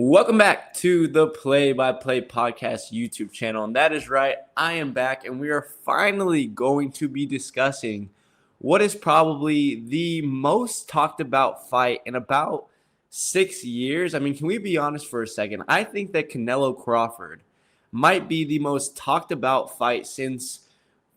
Welcome back to the Play by Play Podcast YouTube channel. And that is right, I am back, and we are finally going to be discussing what is probably the most talked about fight in about 6 years. I mean, can we be honest for a second? I think that Canelo Crawford might be the most talked about fight since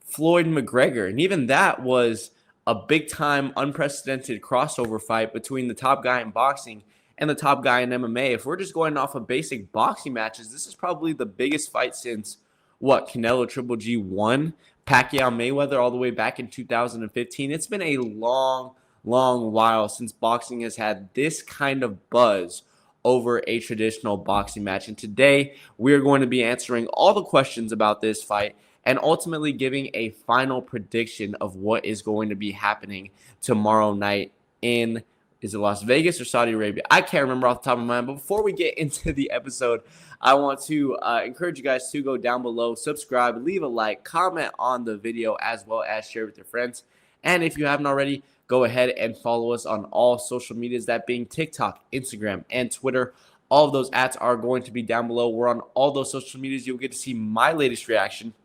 Floyd McGregor. And even that was a big time, unprecedented crossover fight between the top guy in boxing and the top guy in MMA. If we're just going off of basic boxing matches, this is probably the biggest fight since Canelo Triple G won Pacquiao Mayweather all the way back in 2015. It's been a long while since boxing has had this kind of buzz over a traditional boxing match. And today we are going to be answering all the questions about this fight and ultimately giving a final prediction of what is going to be happening tomorrow night in, is it Las Vegas or Saudi Arabia? I can't remember off the top of my mind. But before we get into the episode, I want to encourage you guys to go down below, subscribe, leave a like, comment on the video, as well as share with your friends. And if you haven't already, go ahead and follow us on all social medias, that being TikTok, Instagram, and Twitter. All of those ads are going to be down below. We're on all those social medias. You'll get to see my latest reaction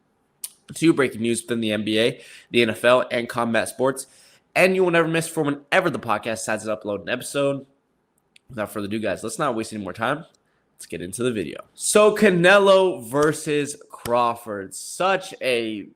to breaking news within the NBA, the NFL, and combat sports. And you will never miss for whenever the podcast decides to upload an episode. Without further ado, guys, let's not waste any more time. Let's get into the video. So Canelo versus Crawford. Such a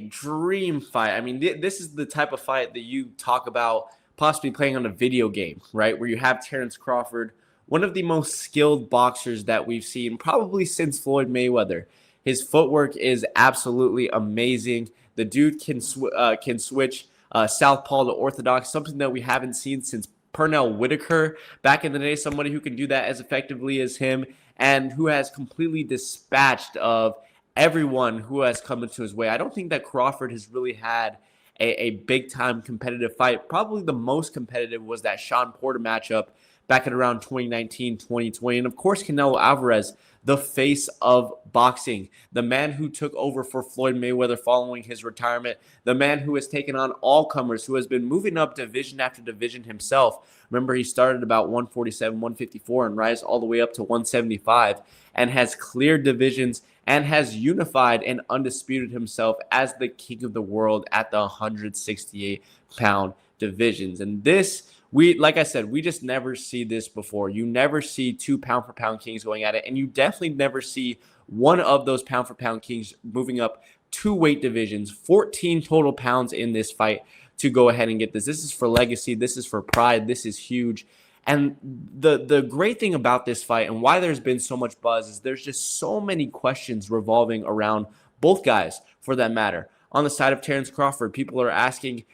dream fight. I mean, this is the type of fight that you talk about possibly playing on a video game, right? Where you have Terence Crawford, one of the most skilled boxers that we've seen probably since Floyd Mayweather. His footwork is absolutely amazing. The dude can switch southpaw to orthodox, something that we haven't seen since Pernell Whitaker back in the day. Somebody who can do that as effectively as him, and who has completely dispatched of everyone who has come into his way. I don't think that Crawford has really had a big-time competitive fight. Probably the most competitive was that Sean Porter matchup back at around 2019, 2020. And, of course, Canelo Alvarez, the face of boxing, the man who took over for Floyd Mayweather following his retirement, the man who has taken on all comers, who has been moving up division after division himself. Remember, he started about 147, 154, and rise all the way up to 175, and has cleared divisions and has unified and undisputed himself as the king of the world at the 168-pound divisions. And this, like I said, we just never see this before. You never see two pound-for-pound kings going at it, and you definitely never see one of those pound-for-pound kings moving up two weight divisions, 14 total pounds in this fight to go ahead and get this. This is for legacy. This is for pride. This is huge. And the great thing about this fight and why there's been so much buzz is there's just so many questions revolving around both guys, for that matter. On the side of Terence Crawford, people are asking,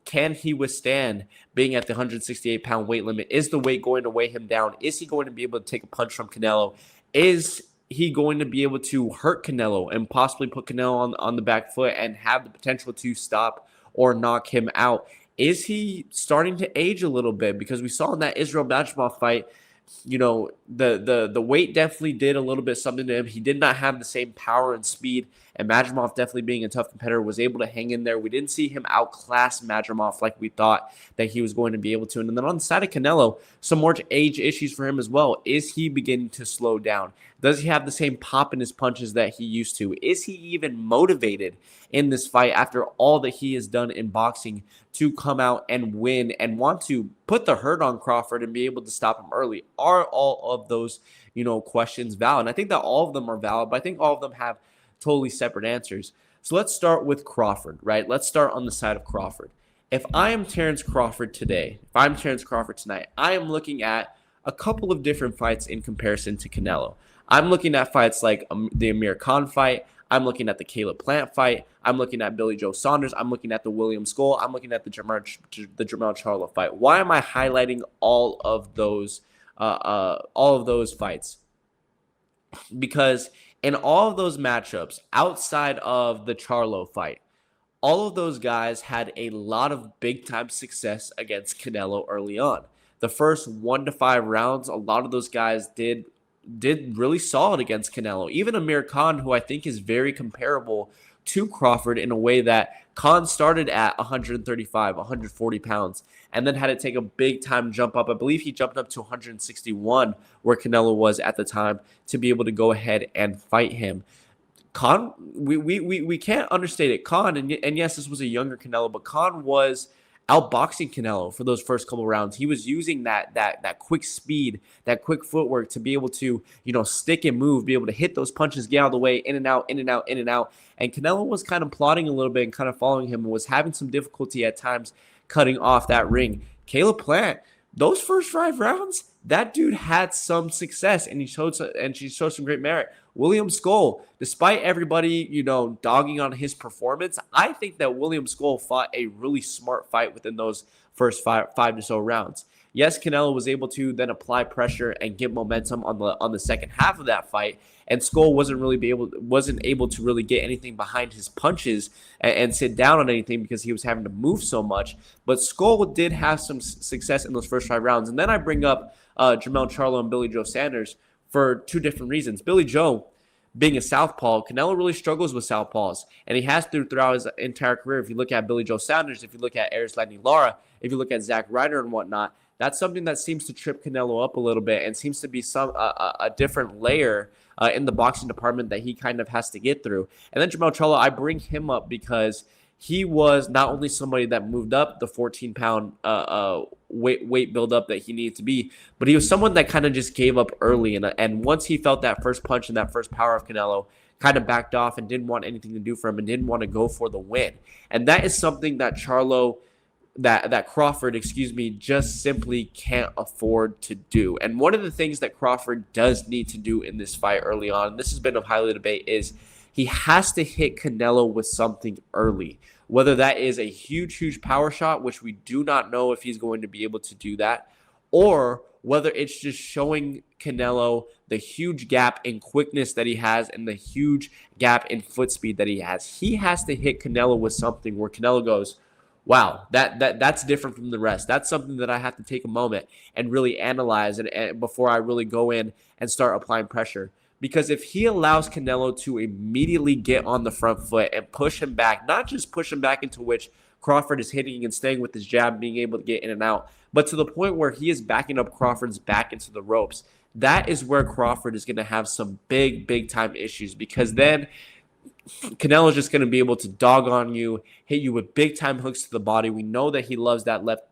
can he withstand being at the 168-pound weight limit? Is the weight going to weigh him down? Is he going to be able to take a punch from Canelo? Is he going to be able to hurt Canelo and possibly put Canelo on the back foot and have the potential to stop or knock him out? Is he starting to age a little bit? Because we saw in that Israel Madrimov fight, the weight definitely did a little bit something to him. He did not have the same power and speed, and Madrimov, definitely being a tough competitor, was able to hang in there. We didn't see him outclass Madrimov like we thought that he was going to be able to. And then on the side of Canelo, some more age issues for him as well. Is he beginning to slow down? Does he have the same pop in his punches that he used to? Is he even motivated in this fight after all that he has done in boxing to come out and win and want to put the hurt on Crawford and be able to stop him early? Are all of those, questions valid? And I think that all of them are valid, but I think all of them have totally separate answers. So let's start with Crawford, right? Let's start on the side of Crawford. If I am Terence Crawford today, if I'm Terence Crawford tonight, I am looking at a couple of different fights in comparison to Canelo. I'm looking at fights like the Amir Khan fight. I'm looking at the Caleb Plant fight. I'm looking at Billy Joe Saunders. I'm looking at the William Skull. I'm looking at the Jermell Charlo fight. Why am I highlighting all of those fights? Because in all of those matchups, outside of the Charlo fight, all of those guys had a lot of big-time success against Canelo early on. The first 1 to 5 rounds, a lot of those guys did really solid against Canelo. Even Amir Khan, who I think is very comparable to Crawford in a way that Khan started at 135, 140 pounds, and then had to take a big time jump up. I believe he jumped up to 161, where Canelo was at the time, to be able to go ahead and fight him. Khan, we can't understate it. Khan, and yes, this was a younger Canelo, but Khan was outboxing Canelo for those first couple rounds. He was using that quick speed, that quick footwork to be able to, stick and move, be able to hit those punches, get out of the way, in and out, in and out, in and out. And Canelo was kind of plodding a little bit and kind of following him and was having some difficulty at times cutting off that ring. Caleb Plant, those first 5 rounds, that dude had some success, and she showed some great merit. William Skull, despite everybody, dogging on his performance, I think that William Skull fought a really smart fight within those first five or so rounds. Yes, Canelo was able to then apply pressure and get momentum on the second half of that fight, and Skull wasn't able to really get anything behind his punches and sit down on anything because he was having to move so much. But Skull did have some success in those first 5 rounds. And then I bring up Jermell Charlo and Billy Joe Sanders for 2 different reasons. Billy Joe, being a southpaw, Canelo really struggles with southpaws, and he has throughout his entire career. If you look at Billy Joe Sanders, if you look at Erislandy Lara, if you look at Zack Ryder and whatnot, that's something that seems to trip Canelo up a little bit and seems to be a different layer in the boxing department that he kind of has to get through. And then Jermell Charlo, I bring him up because he was not only somebody that moved up the 14-pound weight buildup that he needed to be, but he was someone that kind of just gave up early. And once he felt that first punch and that first power of Canelo, kind of backed off and didn't want anything to do for him and didn't want to go for the win. And that is something that Crawford, just simply can't afford to do. And one of the things that Crawford does need to do in this fight early on, and this has been a highly debate, is he has to hit Canelo with something early. Whether that is a huge power shot, which we do not know if he's going to be able to do that, or whether it's just showing Canelo the huge gap in quickness that he has and the huge gap in foot speed that he has. He has to hit Canelo with something where Canelo goes, wow, that's different from the rest. That's something that I have to take a moment and really analyze and before I really go in and start applying pressure. Because if he allows Canelo to immediately get on the front foot and push him back, not just push him back into which Crawford is hitting and staying with his jab, being able to get in and out, but to the point where he is backing up Crawford's back into the ropes, that is where Crawford is going to have some big time issues, because then Canelo's just going to be able to dog on you, hit you with big time hooks to the body. We know that he loves that left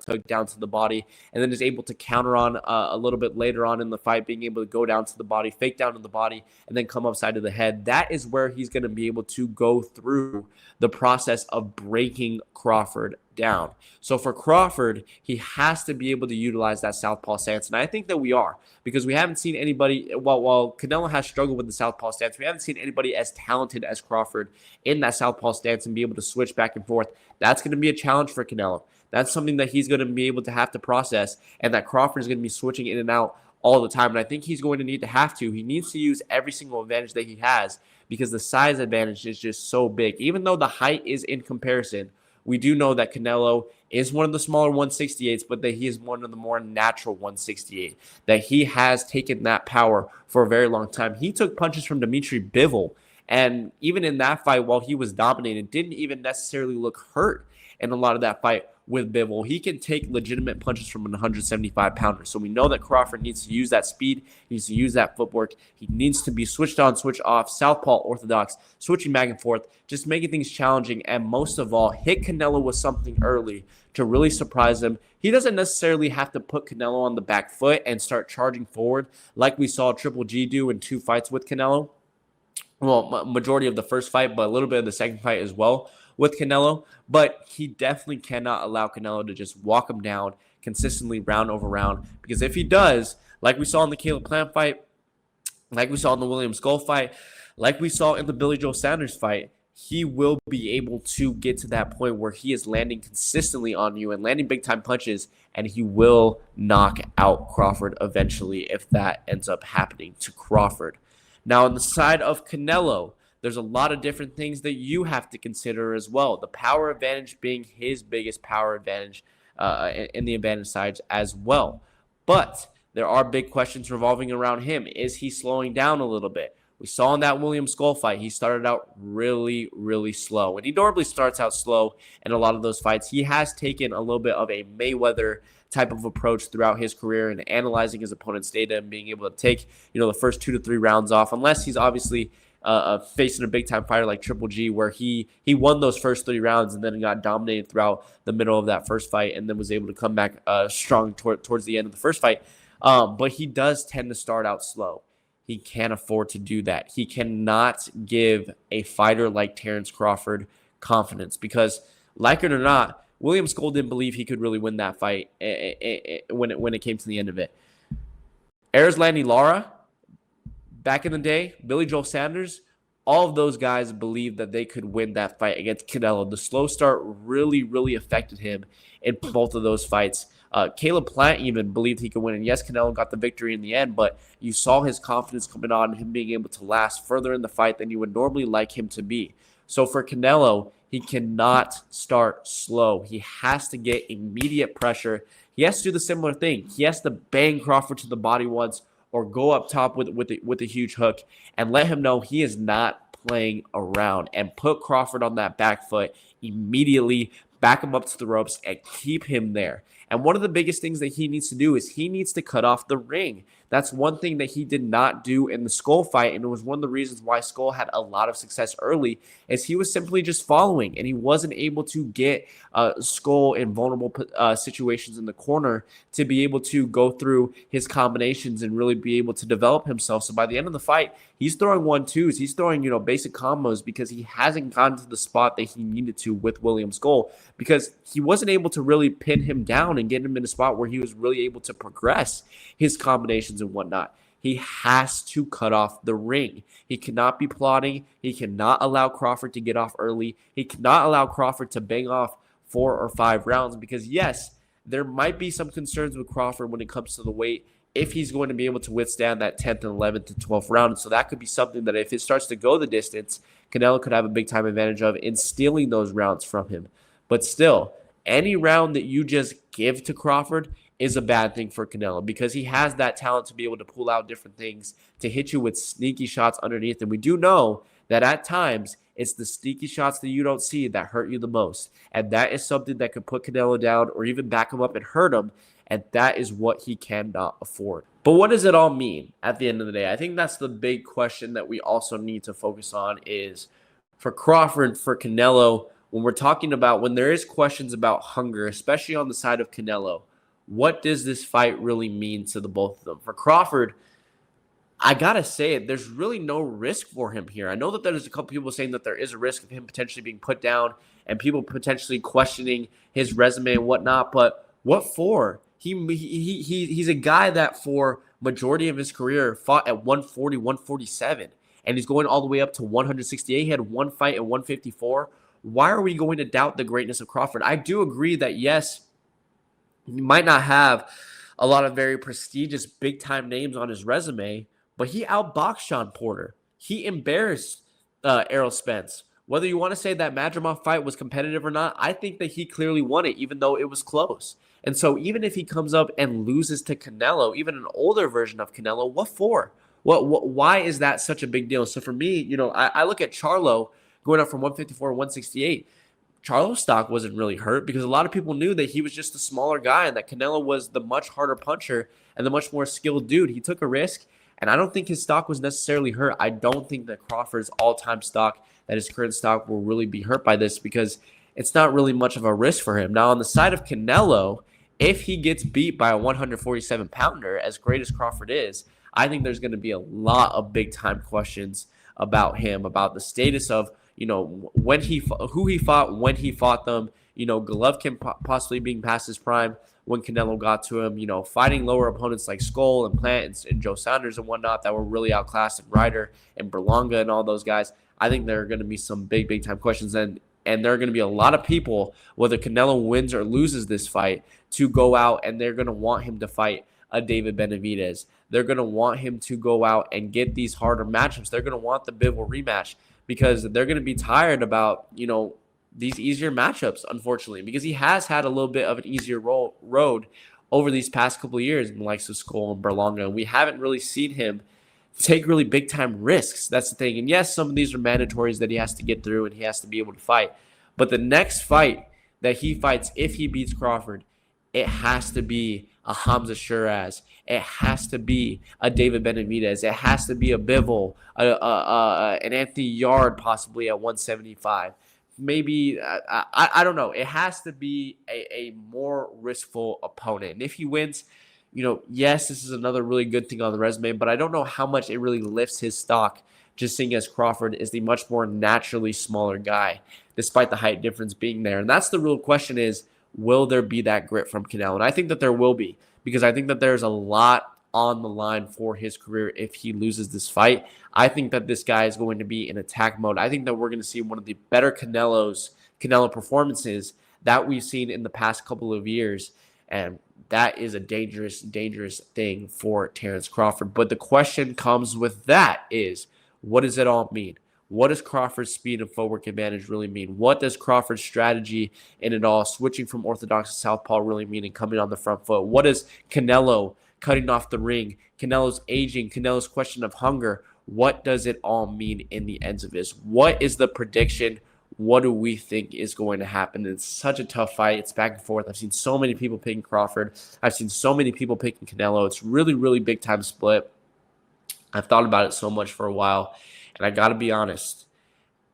hook down to the body, and then is able to counter on a little bit later on in the fight, being able to go down to the body, fake down to the body, and then come upside to the head. That is where he's going to be able to go through the process of breaking Crawford down. So for Crawford, he has to be able to utilize that southpaw stance, and I think that we are, because we haven't seen anybody, while Canelo has struggled with the southpaw stance, we haven't seen anybody as talented as Crawford in that southpaw stance and be able to switch back and forth. That's going to be a challenge for Canelo. That's something that he's going to be able to have to process, and that Crawford is going to be switching in and out all the time, and I think he's going to need to have to. He needs to use every single advantage that he has, because the size advantage is just so big. Even though the height is in comparison, we do know that Canelo is one of the smaller 168s, but that he is one of the more natural 168, that he has taken that power for a very long time. He took punches from Dimitri Bivol, and even in that fight, while he was dominated, didn't even necessarily look hurt in a lot of that fight with Bivol. He can take legitimate punches from an 175-pounder. So we know that Crawford needs to use that speed. He needs to use that footwork. He needs to be switched on, switched off, southpaw, orthodox, switching back and forth, just making things challenging, and most of all, hit Canelo with something early to really surprise him. He doesn't necessarily have to put Canelo on the back foot and start charging forward like we saw Triple G do in 2 fights with Canelo. Well, majority of the first fight, but a little bit of the second fight as well with Canelo. But he definitely cannot allow Canelo to just walk him down consistently round over round, because if he does, like we saw in the Caleb Plant fight, like we saw in the William Skull fight, like we saw in the Billy Joe Sanders fight, he will be able to get to that point where he is landing consistently on you and landing big-time punches, and he will knock out Crawford eventually if that ends up happening to Crawford. Now, on the side of Canelo, there's a lot of different things that you have to consider as well. The power advantage being his biggest power advantage in the advantage sides as well. But there are big questions revolving around him. Is he slowing down a little bit? We saw in that William Skull fight, he started out really, really slow. And he normally starts out slow in a lot of those fights. He has taken a little bit of a Mayweather type of approach throughout his career and analyzing his opponent's data and being able to take, the first 2 to 3 rounds off, unless he's obviously facing a big-time fighter like Triple G, where he won those first 3 rounds and then got dominated throughout the middle of that first fight and then was able to come back strong towards the end of the first fight. But he does tend to start out slow. He can't afford to do that. He cannot give a fighter like Terrence Crawford confidence because, like it or not, William Skull didn't believe he could really win that fight when it came to the end of it. Erislandy Lara, back in the day, Billy Joel Sanders, all of those guys believed that they could win that fight against Canelo. The slow start really, really affected him in both of those fights. Caleb Plant even believed he could win. And yes, Canelo got the victory in the end, but you saw his confidence coming on and him being able to last further in the fight than you would normally like him to be. So for Canelo, he cannot start slow. He has to get immediate pressure. He has to do the similar thing. He has to bang Crawford to the body once or go up top with a huge hook and let him know he is not playing around and put Crawford on that back foot immediately, back him up to the ropes, and keep him there. And one of the biggest things that he needs to do is he needs to cut off the ring. That's one thing that he did not do in the Skull fight, and it was one of the reasons why Skull had a lot of success early, is he was simply just following, and he wasn't able to get Skull in vulnerable situations in the corner to be able to go through his combinations and really be able to develop himself. So by the end of the fight, he's throwing 1-2s. He's throwing, basic combos because he hasn't gotten to the spot that he needed to with William Skull because he wasn't able to really pin him down and get him in a spot where he was really able to progress his combinations and whatnot. He has to cut off the ring. He cannot be plotting. He cannot allow Crawford to get off early. He cannot allow Crawford to bang off 4 or 5 rounds because, yes, there might be some concerns with Crawford when it comes to the weight if he's going to be able to withstand that 10th and 11th and 12th round. So that could be something that if it starts to go the distance, Canelo could have a big-time advantage of in stealing those rounds from him. But still, any round that you just give to Crawford is a bad thing for Canelo because he has that talent to be able to pull out different things, to hit you with sneaky shots underneath. And we do know that at times it's the sneaky shots that you don't see that hurt you the most. And that is something that could put Canelo down or even back him up and hurt him. And that is what he cannot afford. But what does it all mean at the end of the day? I think that's the big question that we also need to focus on is for Crawford, for Canelo, when we're talking about, when there is questions about hunger, especially on the side of Canelo, what does this fight really mean to the both of them? For Crawford, I got to say it, there's really no risk for him here. I know that there's a couple people saying that there is a risk of him potentially being put down and people potentially questioning his resume and whatnot, but what for? He's a guy that for majority of his career fought at 140, 147, and he's going all the way up to 168. He had one fight at 154. Why are we going to doubt the greatness of Crawford? I do agree that, yes, he might not have a lot of very prestigious big-time names on his resume, but he outboxed Sean Porter. He embarrassed Errol Spence. Whether you want to say that Madrimov fight was competitive or not, I think that he clearly won it, even though it was close. And so even if he comes up and loses to Canelo, even an older version of Canelo, what for? Why is that such a big deal? So for me, I look at Charlo going up from 154 to 168. Charlo's stock wasn't really hurt because a lot of people knew that he was just a smaller guy and that Canelo was the much harder puncher and the much more skilled dude. He took a risk, and I don't think his stock was necessarily hurt. I don't think that Crawford's all-time stock, that his current stock, will really be hurt by this because it's not really much of a risk for him. Now, on the side of Canelo, if he gets beat by a 147-pounder, as great as Crawford is, I think there's going to be a lot of big-time questions about him, about the status of, who he fought, when he fought them, Golovkin possibly being past his prime when Canelo got to him, fighting lower opponents like Skull and Plant and Joe Saunders and whatnot that were really outclassed, and Ryder and Berlanga and all those guys. I think there are going to be some big time questions, and there are going to be a lot of people, whether Canelo wins or loses this fight, to go out and they're going to want him to fight a David Benavidez. They're going to want him to go out and get these harder matchups. They're going to want the Bivol rematch because they're going to be tired about, these easier matchups, unfortunately, because he has had a little bit of an easier road over these past couple of years in the likes of Skull and Berlanga. And we haven't really seen him take really big time risks. That's the thing. And yes, some of these are mandatories that he has to get through and he has to be able to fight. But the next fight that he fights, if he beats Crawford, it has to be a Hamza Shiraz. It has to be a David Benavidez. It has to be a Bivol, an Anthony Yard possibly at 175. Maybe, I don't know. It has to be a more riskful opponent. And if he wins, yes, this is another really good thing on the resume, but I don't know how much it really lifts his stock, just seeing as Crawford is the much more naturally smaller guy, despite the height difference being there. And that's the real question is, will there be that grit from Canelo? And I think that there will be, because I think that there's a lot on the line for his career if he loses this fight. I think that this guy is going to be in attack mode. I think that we're going to see one of the better Canelo performances that we've seen in the past couple of years. And that is a dangerous, dangerous thing for Terence Crawford. But the question comes with that is, what does it all mean? What does Crawford's speed and footwork advantage really mean? What does Crawford's strategy in it all, switching from orthodox to southpaw, really mean and coming on the front foot? What does Canelo cutting off the ring, Canelo's aging, Canelo's question of hunger, what does it all mean in the ends of this? What is the prediction? What do we think is going to happen? It's such a tough fight. It's back and forth. I've seen so many people picking Crawford. I've seen so many people picking Canelo. It's really, really big time split. I've thought about it so much for a while. And I got to be honest,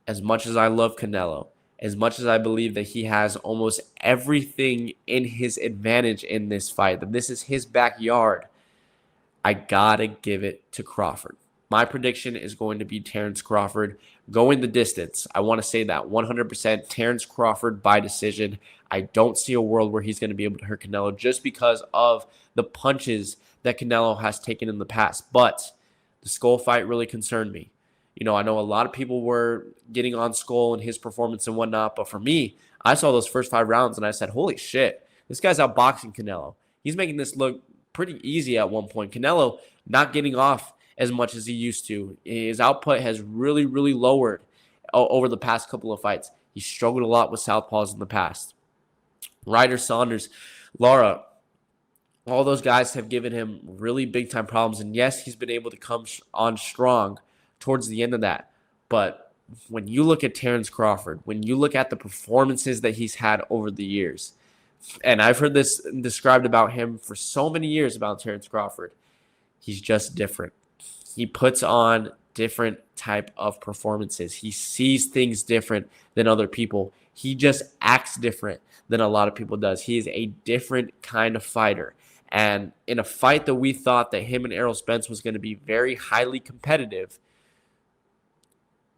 as much as I love Canelo, as much as I believe that he has almost everything in his advantage in this fight, that this is his backyard, I got to give it to Crawford. My prediction is going to be Terence Crawford going the distance. I want to say that 100% Terence Crawford by decision. I don't see a world where he's going to be able to hurt Canelo just because of the punches that Canelo has taken in the past. But the Skull fight really concerned me. I know a lot of people were getting on Skull and his performance and whatnot, but for me, I saw those first 5 rounds and I said, holy shit, this guy's outboxing Canelo. He's making this look pretty easy at one point. Canelo not getting off as much as he used to. His output has really, really lowered over the past couple of fights. He struggled a lot with southpaws in the past. Ryder, Saunders, Lara, all those guys have given him really big-time problems. And yes, he's been able to come on strong towards the end of that. But when you look at Terence Crawford, when you look at the performances that he's had over the years, and I've heard this described about him for so many years about Terence Crawford, he's just different. He puts on different type of performances. He sees things different than other people. He just acts different than a lot of people does. He is a different kind of fighter. And in a fight that we thought that him and Errol Spence was going to be very highly competitive,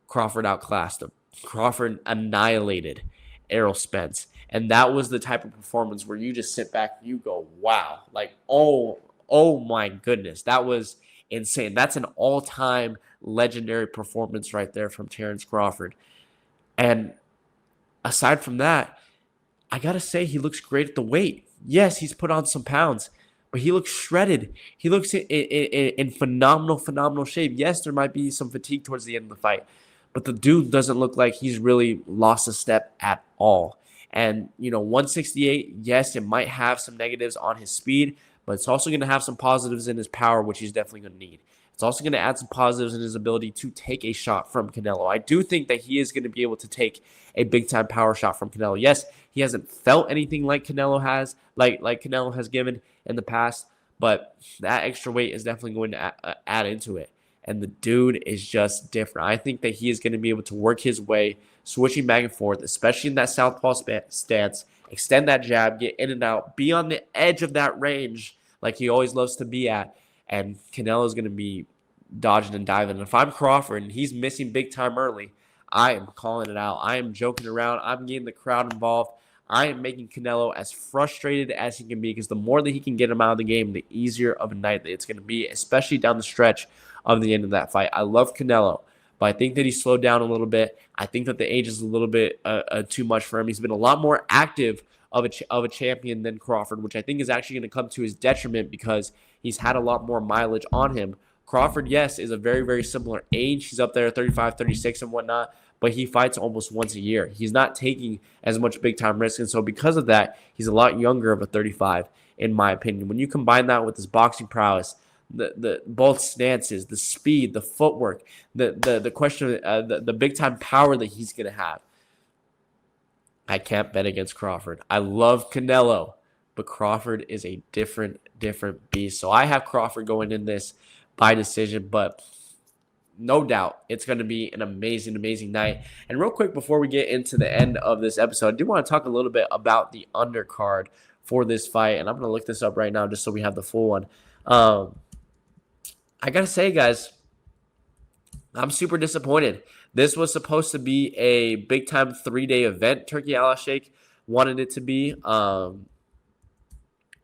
Crawford outclassed him. Crawford annihilated Errol Spence. And that was the type of performance where you just sit back and you go, wow. Like, oh my goodness. That was insane. That's an all-time legendary performance right there from Terence Crawford. And aside from that, I got to say he looks great at the weight. Yes, he's put on some pounds, but he looks shredded. He looks in phenomenal shape. Yes, there might be some fatigue towards the end of the fight, but the dude doesn't look like he's really lost a step at all. And, 168, yes, it might have some negatives on his speed, but it's also going to have some positives in his power, which he's definitely going to need. It's also going to add some positives in his ability to take a shot from Canelo. I do think that he is going to be able to take a big-time power shot from Canelo. Yes, he hasn't felt anything like Canelo has, like Canelo has given in the past, but that extra weight is definitely going to add into it. And the dude is just different. I think that he is going to be able to work his way, switching back and forth, especially in that southpaw stance, extend that jab, get in and out, be on the edge of that range like he always loves to be at. And Canelo is going to be dodging and diving. And if I'm Crawford and he's missing big time early, I am calling it out. I am joking around. I'm getting the crowd involved. I am making Canelo as frustrated as he can be, because the more that he can get him out of the game, the easier of a night that it's going to be, especially down the stretch of the end of that fight. I love Canelo, but I think that he slowed down a little bit. I think that the age is a little bit too much for him. He's been a lot more active of a champion than Crawford, which I think is actually going to come to his detriment because he's had a lot more mileage on him. Crawford, yes, is a very, very similar age. He's up there 35, 36 and whatnot, but he fights almost once a year. He's not taking as much big-time risk, and so because of that, he's a lot younger of a 35, in my opinion. When you combine that with his boxing prowess, the both stances, the speed, the footwork, the question, the big time power that he's gonna have. I can't bet against Crawford. I love Canelo, but Crawford is a different beast. So I have Crawford going in this by decision, but no doubt it's going to be an amazing night. And real quick, before we get into the end of this episode, I do want to talk a little bit about the undercard for this fight. And I'm going to look this up right now just so we have the full one. I got to say, guys, I'm super disappointed. This was supposed to be a big-time 3-day event, Turkey Al-Sheikh wanted it to be. And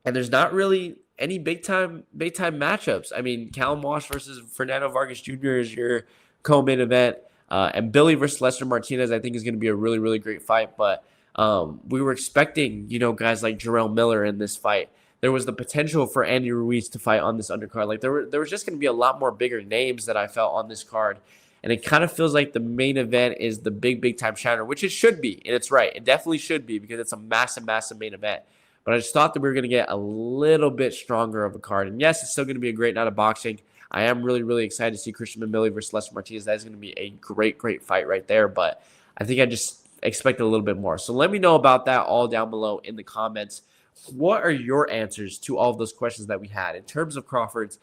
there's not really any big-time matchups. I mean, Callum Walsh versus Fernando Vargas Jr. is your co-main event. And Billy versus Lester Martinez, I think, is going to be a really great fight. But we were expecting, guys like Jarrell Miller in this fight. There was the potential for Andy Ruiz to fight on this undercard. Like there was just going to be a lot more bigger names that I felt on this card. And it kind of feels like the main event is the big time shiner, which it should be. And it's right. It definitely should be because it's a massive main event. But I just thought that we were going to get a little bit stronger of a card. And yes, it's still going to be a great night of boxing. I am really excited to see Christian Millie versus Lester Martinez. That is going to be a great fight right there. But I think I just expected a little bit more. So let me know about that all down below in the comments. What are your answers to all of those questions that we had in terms of Crawford's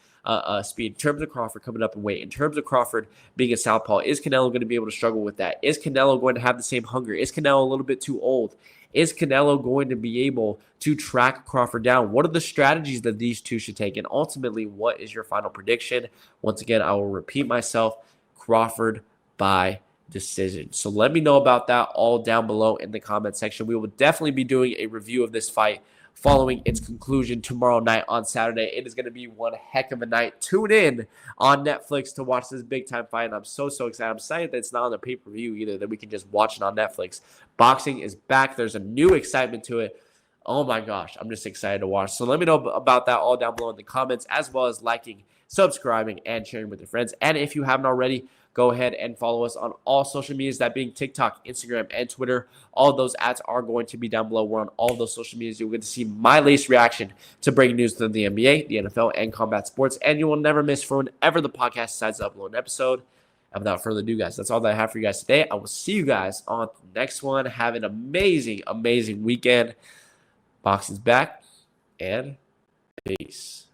speed, in terms of Crawford coming up in weight, in terms of Crawford being a southpaw? Is Canelo going to be able to struggle with that? Is Canelo going to have the same hunger? Is Canelo a little bit too old? Is Canelo going to be able to track Crawford down? What are the strategies that these two should take? And ultimately, what is your final prediction? Once again, I will repeat myself, Crawford by decision. So let me know about that all down below in the comment section. We will definitely be doing a review of this fight following its conclusion tomorrow night on Saturday. It is going to be one heck of a night. Tune in on Netflix to watch this big time fight. And I'm so excited. I'm excited that it's not on the pay-per-view either, that we can just watch it on Netflix. Boxing is back. There's a new excitement to it. Oh my gosh, I'm just excited to watch. So let me know about that all down below in the comments, as well as liking, subscribing, and sharing with your friends. And if you haven't already, go ahead and follow us on all social medias, that being TikTok, Instagram, and Twitter. All of those ads are going to be down below. We're on all of those social medias. You'll get to see my latest reaction to breaking news from the NBA, the NFL, and combat sports. And you will never miss for whenever the podcast decides to upload an episode. And without further ado, guys, that's all that I have for you guys today. I will see you guys on the next one. Have an amazing weekend. Boxing's back, and peace.